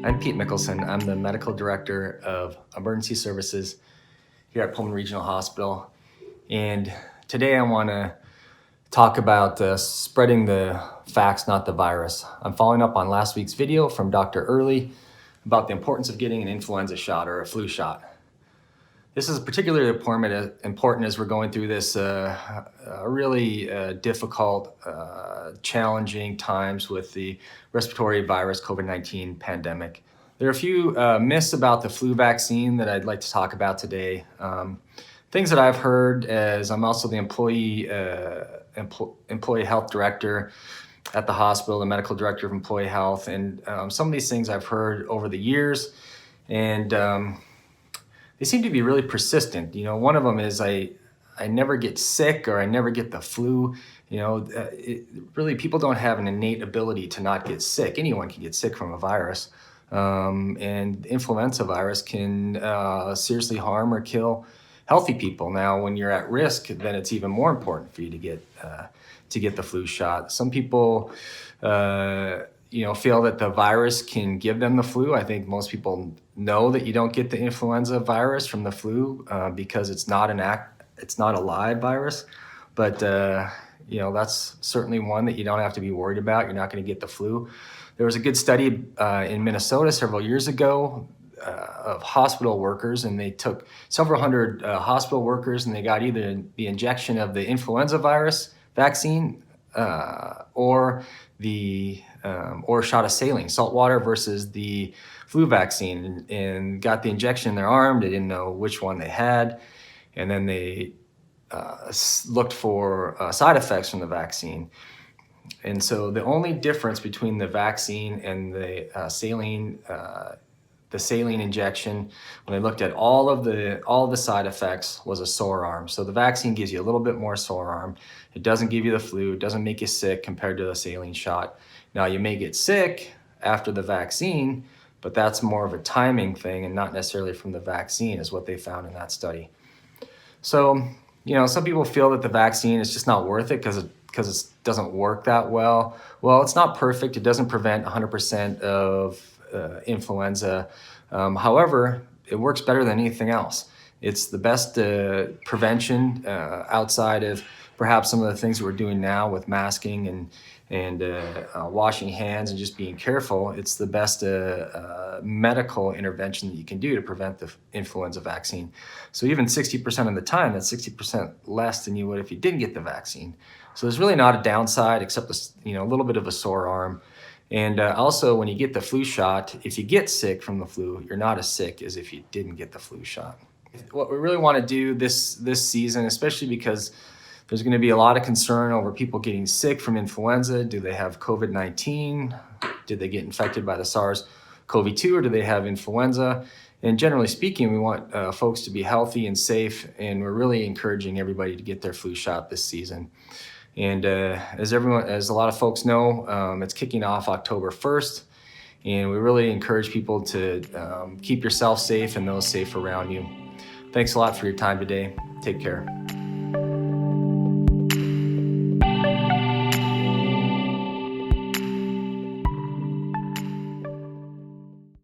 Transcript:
I'm Pete Mickelson. I'm the Medical Director of Emergency Services here at Pullman Regional Hospital. And today I want to talk about spreading the facts, not the virus. I'm following up on last week's video from Dr. Early about the importance of getting an influenza shot or a flu shot. This is particularly important as we're going through this really difficult, challenging times with the respiratory virus COVID-19 pandemic. There are a few myths about the flu vaccine that I'd like to talk about today. Things that I've heard, as I'm also the employee health director at the hospital, the medical director of employee health, and some of these things I've heard over the years, and they seem to be really persistent. You know, one of them is I never get sick or I never get the flu. You know, really people don't have an innate ability to not get sick. Anyone can get sick from a virus. And influenza virus can seriously harm or kill healthy people. Now, when you're at risk, then it's even more important for you to get the flu shot. Some people feel that the virus can give them the flu. I think most people know that you don't get the influenza virus from the flu because it's not a live virus. But that's certainly one that you don't have to be worried about. You're not going to get the flu. There was a good study in Minnesota several years ago of hospital workers, and they took several hundred hospital workers, and they got either the injection of the influenza virus vaccine or a shot of saline, salt water versus the flu vaccine, and got the injection in their arm. They didn't know which one they had, and then they looked for side effects from the vaccine. And so the only difference between the vaccine and the saline injection, when they looked at all of the side effects, was a sore arm. So the vaccine gives you a little bit more sore arm. It doesn't give you the flu. It doesn't make you sick compared to the saline shot. Now, you may get sick after the vaccine, but that's more of a timing thing and not necessarily from the vaccine, is what they found in that study. So, some people feel that the vaccine is just not worth it because it doesn't work that well. Well, it's not perfect. It doesn't prevent 100% of influenza. However, it works better than anything else. It's the best prevention outside of perhaps some of the things that we're doing now with masking and washing hands and just being careful. It's the best medical intervention that you can do to prevent the influenza vaccine. So even 60% of the time, that's 60% less than you would if you didn't get the vaccine. So there's really not a downside except a little bit of a sore arm. And also, when you get the flu shot, if you get sick from the flu, you're not as sick as if you didn't get the flu shot. What we really want to do this season, especially because there's going to be a lot of concern over people getting sick from influenza. Do they have COVID-19? Did they get infected by the SARS-CoV-2, or do they have influenza? And generally speaking, we want folks to be healthy and safe, and we're really encouraging everybody to get their flu shot this season. And as a lot of folks know, it's kicking off October 1st, and we really encourage people to keep yourself safe and those safe around you. Thanks a lot for your time today. Take care.